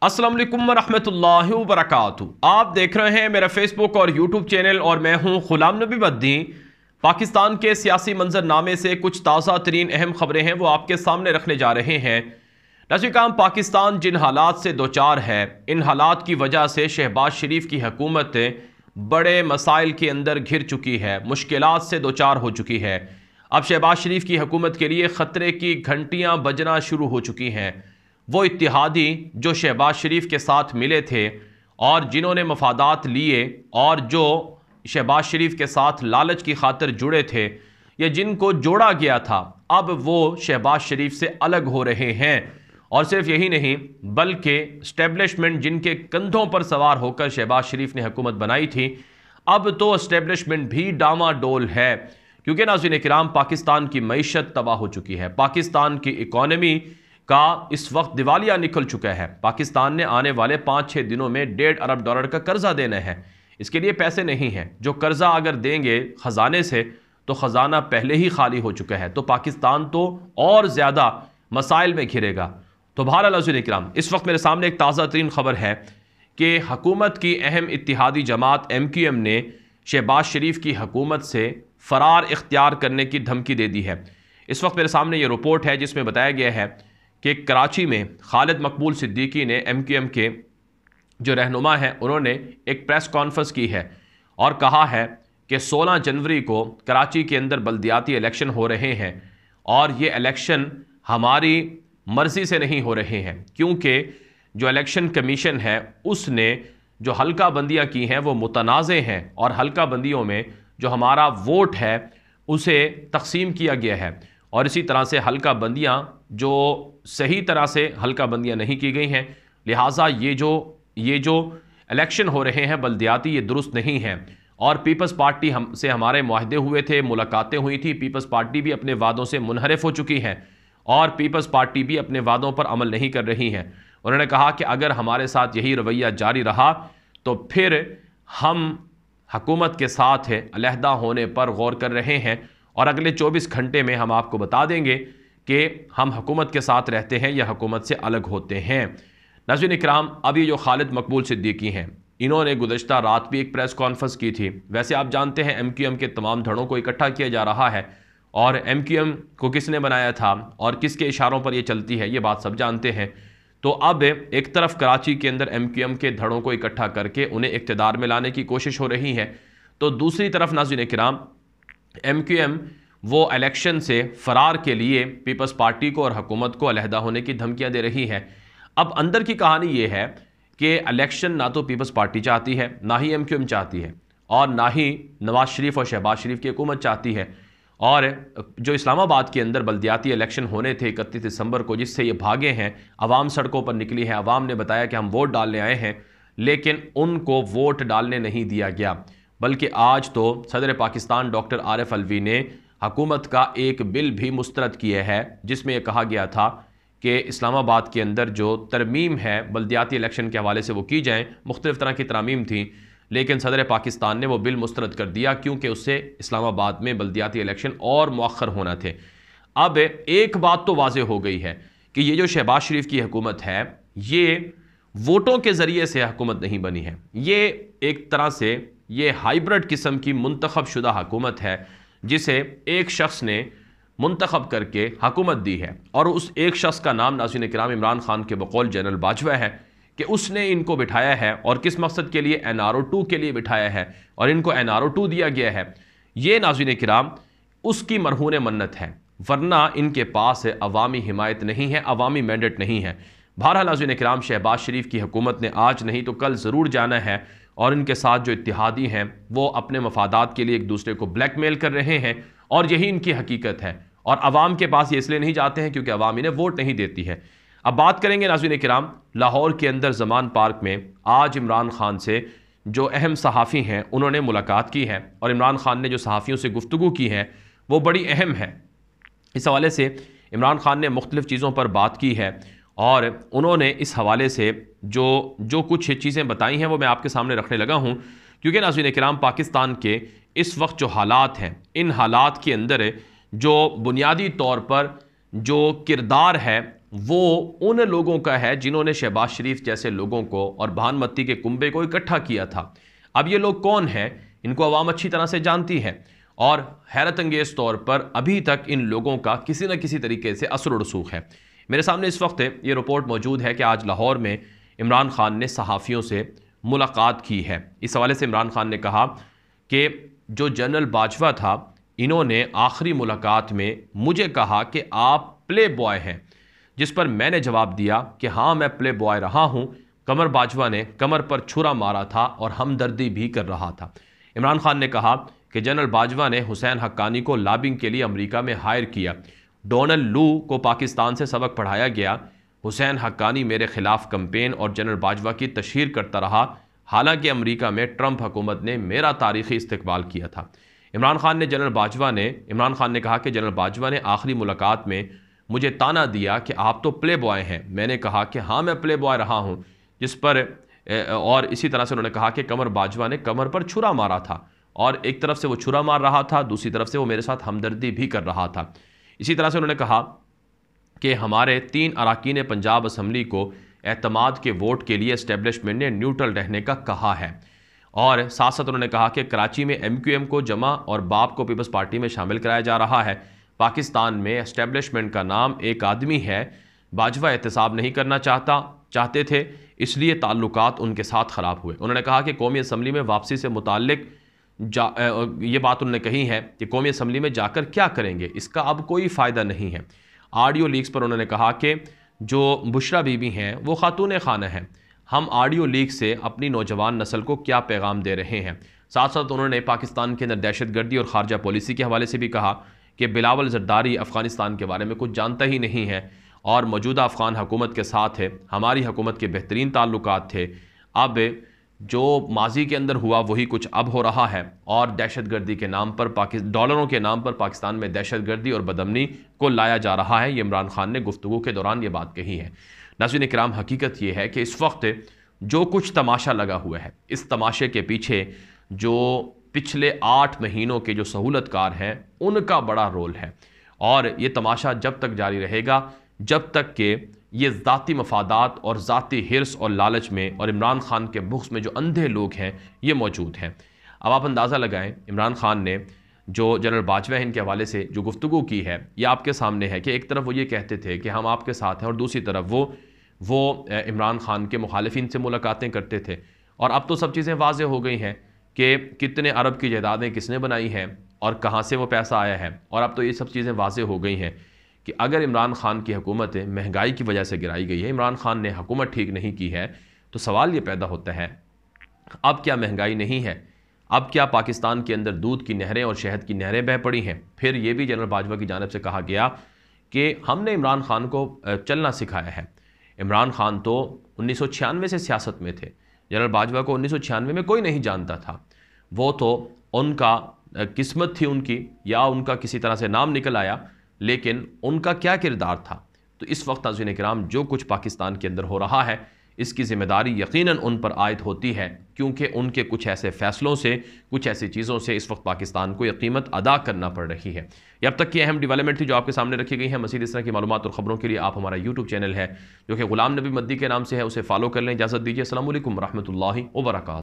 अस्सलाम वालेकुम वरहमतुल्लाहि वबरकातुहू। आप देख रहे हैं मेरा फेसबुक और यूट्यूब चैनल और मैं हूं गुलाम नबी बद्दी। पाकिस्तान के सियासी मंजरनामे से कुछ ताज़ा तरीन अहम खबरें हैं वो आपके सामने रखने जा रहे हैं। नाज़रीन, पाकिस्तान जिन हालात से दो चार है, इन हालात की वजह से शहबाज शरीफ की हुकूमत बड़े मसाइल के अंदर घिर चुकी है, मुश्किलात से दो चार हो चुकी है। अब शहबाज शरीफ की हुकूमत के लिए ख़तरे की घंटियाँ बजना शुरू हो चुकी हैं। वो इत्तेहादी जो शहबाज शरीफ के साथ मिले थे और जिन्होंने मफादात लिए और जो शहबाज शरीफ के साथ लालच की खातिर जुड़े थे या जिनको जोड़ा गया था, अब वो शहबाज शरीफ से अलग हो रहे हैं। और सिर्फ यही नहीं बल्कि इस्टेब्लिशमेंट जिनके कंधों पर सवार होकर शहबाज शरीफ ने हुकूमत बनाई थी, अब तो इस्टेब्लिशमेंट भी डामाडोल है। क्योंकि नाज़रीन किराम, पाकिस्तान की मईशत तबाह हो चुकी है, पाकिस्तान की इकॉनमी का इस वक्त दिवालिया निकल चुका है। पाकिस्तान ने आने वाले 5-6 दिनों में $1.5 अरब का कर्जा देना है। इसके लिए पैसे नहीं हैं। जो कर्जा अगर देंगे खजाने से तो खजाना पहले ही खाली हो चुका है, तो पाकिस्तान तो और ज़्यादा मसाइल में घिरेगा। तो बहरहाल नाज़रीन किराम, इस वक्त मेरे सामने एक ताज़ा तरीन खबर है कि हुकूमत की अहम इत्तिहादी जमात MQM ने शहबाज शरीफ की हुकूमत से फ़रार इख्तियार करने की धमकी दे दी है। इस वक्त मेरे सामने ये रिपोर्ट है जिसमें बताया गया है कि कराची में खालिद मकबूल सिद्दीकी ने MQM के जो रहनुमा हैं उन्होंने एक प्रेस कॉन्फ्रेंस की है और कहा है कि 16 जनवरी को कराची के अंदर बल्दियाती इलेक्शन हो रहे हैं और ये इलेक्शन हमारी मर्ज़ी से नहीं हो रहे हैं, क्योंकि जो इलेक्शन कमीशन है उसने जो हल्का बंदियाँ की हैं वो मुतनाज़े हैं और हल्का बंदियों में जो हमारा वोट है उसे तकसीम किया गया है और इसी तरह से हल्का बंदियाँ जो सही तरह से हल्का बंदियाँ नहीं की गई हैं। लिहाजा ये जो इलेक्शन हो रहे हैं बल्दियाती, ये दुरुस्त नहीं है। और पीपल्स पार्टी से हमारे मुआहदे हुए थे, मुलाकातें हुई थी, पीपल्स पार्टी भी अपने वादों से मुनहरिफ हो चुकी है और पीपल्स पार्टी भी अपने वादों पर अमल नहीं कर रही है। उन्होंने कहा कि अगर हमारे साथ यही रवैया जारी रहा तो फिर हम हुकूमत के साथ अलहदा होने पर गौर कर रहे हैं और अगले 24 घंटे में हम आपको बता देंगे कि हम हुकूमत के साथ रहते हैं या हुकूमत से अलग होते हैं। नाज़रीन इकराम, अब ये जो खालिद मकबूल सिद्दीकी हैं, इन्होंने गुज़श्ता रात भी एक प्रेस कॉन्फ्रेंस की थी। वैसे आप जानते हैं MQM के तमाम धड़ों को इकट्ठा किया जा रहा है और MQM को किसने बनाया था और किसके इशारों पर यह चलती है, ये बात सब जानते हैं। तो अब एक तरफ कराची के अंदर MQM के धड़ों को इकट्ठा करके उन्हें इक़्तिदार में लाने की कोशिश हो रही है, तो दूसरी तरफ नाज़रीन किराम MQM वो इलेक्शन से फ़रार के लिए पीपल्स पार्टी को और हुकूमत को अलहदा होने की धमकियां दे रही है। अब अंदर की कहानी ये है कि इलेक्शन ना तो पीपल्स पार्टी चाहती है, ना ही MQM चाहती है और ना ही नवाज शरीफ और शहबाज शरीफ की हुकूमत चाहती है। और जो इस्लामाबाद के अंदर बल्दियाती इलेक्शन होने थे 31 दिसंबर को, जिससे ये भागे हैं, अवाम सड़कों पर निकली है, अवाम ने बताया कि हम वोट डालने आए हैं, लेकिन उनको वोट डालने नहीं दिया गया। बल्कि आज तो सदर पाकिस्तान डॉक्टर आरिफ अलवी ने हुकूमत का एक बिल भी मुस्तरद किया है जिसमें यह कहा गया था कि इस्लामाबाद के अंदर जो तरमीम है बल्दियाती इलेक्शन के हवाले से वो की जाएँ। मुख्तलिफ़ तरह की तरमीम थी, लेकिन सदर पाकिस्तान ने वो बिल मुस्तरद कर दिया क्योंकि उससे इस्लामाबाद में बल्दियाती इलेक्शन और मौखर होना थे। अब एक बात तो वाज़ेह हो गई है कि ये जो शहबाज शरीफ की हुकूमत है ये वोटों के ज़रिए से हुकूमत नहीं बनी है। ये एक तरह से ये हाइब्रिड किस्म की मुंतखब शुदा हुकूमत है जिसे एक शख्स ने मुंतखब करके हुकूमत दी है और उस एक शख्स का नाम नाज़रीन किराम इमरान खान के बकौल जनरल बाजवा है कि उसने इनको बिठाया है और किस मकसद के लिए, NRO-2 के लिए बिठाया है और इनको NRO-2 दिया गया है। ये नाज़रीन किराम उसकी मरहून मन्नत है, वरना इनके पास अवामी हिमायत नहीं है, अवामी मैंडेट नहीं है। बहरहाल नाज़रीन किराम, शहबाज शरीफ की हुकूमत ने आज नहीं तो कल ज़रूर जाना है और इनके साथ जो इत्तिहादी हैं वो अपने मफादात के लिए एक दूसरे को ब्लैकमेल कर रहे हैं और यही इनकी हकीकत है। और अवाम के पास ये इसलिए नहीं जाते हैं क्योंकि अवाम इन्हें वोट नहीं देती है। अब बात करेंगे नाज़रीन किराम, लाहौर के अंदर ज़मान पार्क में आज इमरान खान से जो अहम सहाफ़ी हैं उन्होंने मुलाकात की है और इमरान खान ने जो सहाफ़ियों से गुफ्तगू की है वो बड़ी अहम है। इस हवाले से इमरान खान ने मुख्तलिफ़ चीज़ों पर बात की है और उन्होंने इस हवाले से जो कुछ चीज़ें बताई हैं वो मैं आपके सामने रखने लगा हूँ। क्योंकि नाज़रीन किराम, पाकिस्तान के इस वक्त जो हालात हैं, इन हालात के अंदर जो बुनियादी तौर पर जो किरदार है वो उन लोगों का है जिन्होंने शहबाज शरीफ जैसे लोगों को और भानमती के कुंबे को इकट्ठा किया था। अब ये लोग कौन हैं, इनको अवाम अच्छी तरह से जानती है और हैरत अंगेज तौर पर अभी तक इन लोगों का किसी न किसी तरीके से असर रसूख है। मेरे सामने इस वक्त ये रिपोर्ट मौजूद है कि आज लाहौर में इमरान खान ने सहाफ़ियों से मुलाकात की है। इस हवाले से इमरान खान ने कहा कि जो जनरल बाजवा था, इन्होंने आखिरी मुलाकात में मुझे कहा कि आप प्ले बॉय हैं, जिस पर मैंने जवाब दिया कि हाँ मैं प्ले बॉय रहा हूँ। कमर बाजवा ने कमर पर छुरा मारा था और हमदर्दी भी कर रहा था। इमरान खान ने कहा कि जनरल बाजवा ने हुसैन हक्कानी को लॉबिंग के लिए अमेरिका में हायर किया। डोनाल्ड लू को पाकिस्तान से सबक पढ़ाया गया। हुसैन हक्कानी मेरे खिलाफ कैंपेन और जनरल बाजवा की तशहीर करता रहा, हालांकि अमेरिका में ट्रंप हुकूमत ने मेरा तारीखी इस्तकबाल किया था। इमरान खान ने कहा कि जनरल बाजवा ने आखिरी मुलाकात में मुझे ताना दिया कि आप तो प्ले बॉय हैं। मैंने कहा कि हाँ मैं प्ले बॉय रहा हूँ, जिस पर और इसी तरह से उन्होंने कहा कि कमर बाजवा ने कमर पर छुरा मारा था और एक तरफ से वो छुरा मार रहा था, दूसरी तरफ से वो मेरे साथ हमदर्दी भी कर रहा था। इसी तरह से उन्होंने कहा कि हमारे 3 अरकान पंजाब असम्बली को एतमाद के वोट के लिए एस्टेब्लिशमेंट ने न्यूट्रल रहने का कहा है। और साथ साथ उन्होंने कहा कि कराची में MQM को जमा और बाप को पीपल्स पार्टी में शामिल कराया जा रहा है। पाकिस्तान में एस्टेब्लिशमेंट का नाम एक आदमी है। बाजवा एहतसाब नहीं करना चाहते थे, इसलिए ताल्लुकात उनके साथ ख़राब हुए। उन्होंने कहा कि कौमी असम्बली में वापसी से मुताल्लिक ये बात उन्होंने कही है कि कौमी असम्बली में जाकर क्या करेंगे, इसका अब कोई फ़ायदा नहीं है। ऑडियो लीक्स पर उन्होंने कहा कि जो बुशरा बीबी हैं वो खातून खाना हैं। हम ऑडियो लीक से अपनी नौजवान नस्ल को क्या पैगाम दे रहे हैं। साथ साथ उन्होंने पाकिस्तान के अंदर दहशतगर्दी और खारजा पॉलिसी के हवाले से भी कहा कि बिलावल जरदारी अफ़गानिस्तान के बारे में कुछ जानता ही नहीं है और मौजूदा अफ़गान हुकूमत के साथ है हमारी हुकूमत के बेहतरीन ताल्लुकात थे। अब जो माजी के अंदर हुआ वही कुछ अब हो रहा है और दहशतगर्दी के नाम पर डॉलरों के नाम पर पाकिस्तान में दहशतगर्दी और बदअमनी को लाया जा रहा है। ये इमरान खान ने गुफ्तगू के दौरान ये बात कही है। नाज़रीन इकराम, हकीकत ये है कि इस वक्त जो कुछ तमाशा लगा हुआ है, इस तमाशे के पीछे जो पिछले 8 महीनों के जो सहूलतकार हैं उनका बड़ा रोल है और ये तमाशा जब तक जारी रहेगा जब तक कि ये ज़ाती मफादात और ज़ाती हिर्स और लालच में और इमरान खान के बुग़्ज़ में जो अंधे लोग हैं ये मौजूद हैं। अब आप अंदाज़ा लगाएं, इमरान खान ने जो जनरल बाजवा हैं इनके हवाले से जो गुफ्तगू की है ये आपके सामने है कि एक तरफ वो ये कहते थे कि हम आपके साथ हैं और दूसरी तरफ वो इमरान खान के मुखालिफिन से मुलाकातें करते थे। और अब तो सब चीज़ें वाज़ेह हो गई हैं कि कितने अरब की जायदादें किसने बनाई हैं और कहाँ से वो पैसा आया है। और अब तो ये सब चीज़ें वाज़ेह हो गई हैं कि अगर इमरान खान की हुकूमत महंगाई की वजह से गिराई गई है, इमरान खान ने हुकूमत ठीक नहीं की है, तो सवाल ये पैदा होता है अब क्या महंगाई नहीं है, अब क्या पाकिस्तान के अंदर दूध की नहरें और शहद की नहरें बह पड़ी हैं। फिर ये भी जनरल बाजवा की जानिब से कहा गया कि हमने इमरान खान को चलना सिखाया है। इमरान खान तो 1996 से सियासत में थे, जनरल बाजवा को 1996 में कोई नहीं जानता था। वो तो उनका किस्मत थी उनकी या उनका किसी तरह से नाम निकल आया, लेकिन उनका क्या किरदार था। तो इस वक्त नाज़रीन किराम जो कुछ पाकिस्तान के अंदर हो रहा है इसकी ज़िम्मेदारी यकीनन उन पर आयद होती है, क्योंकि उनके कुछ ऐसे फ़ैसलों से, कुछ ऐसी चीज़ों से इस वक्त पाकिस्तान को यह कीमत अदा करना पड़ रही है। ये अब तक की अहम डेवलपमेंट थी जो आपके सामने रखी गई है। मज़ीद इस तरह की मालूमात और ख़बरों के लिए आप हमारा यूट्यूब चैनल है जो कि ग़ुलाम नबी मद्दी के नाम से है, उसे फॉलो कर लें। इजाज़त दीजिए। अस्सलामु अलैकुम रहमतुल्लाहि व बरकातुहू।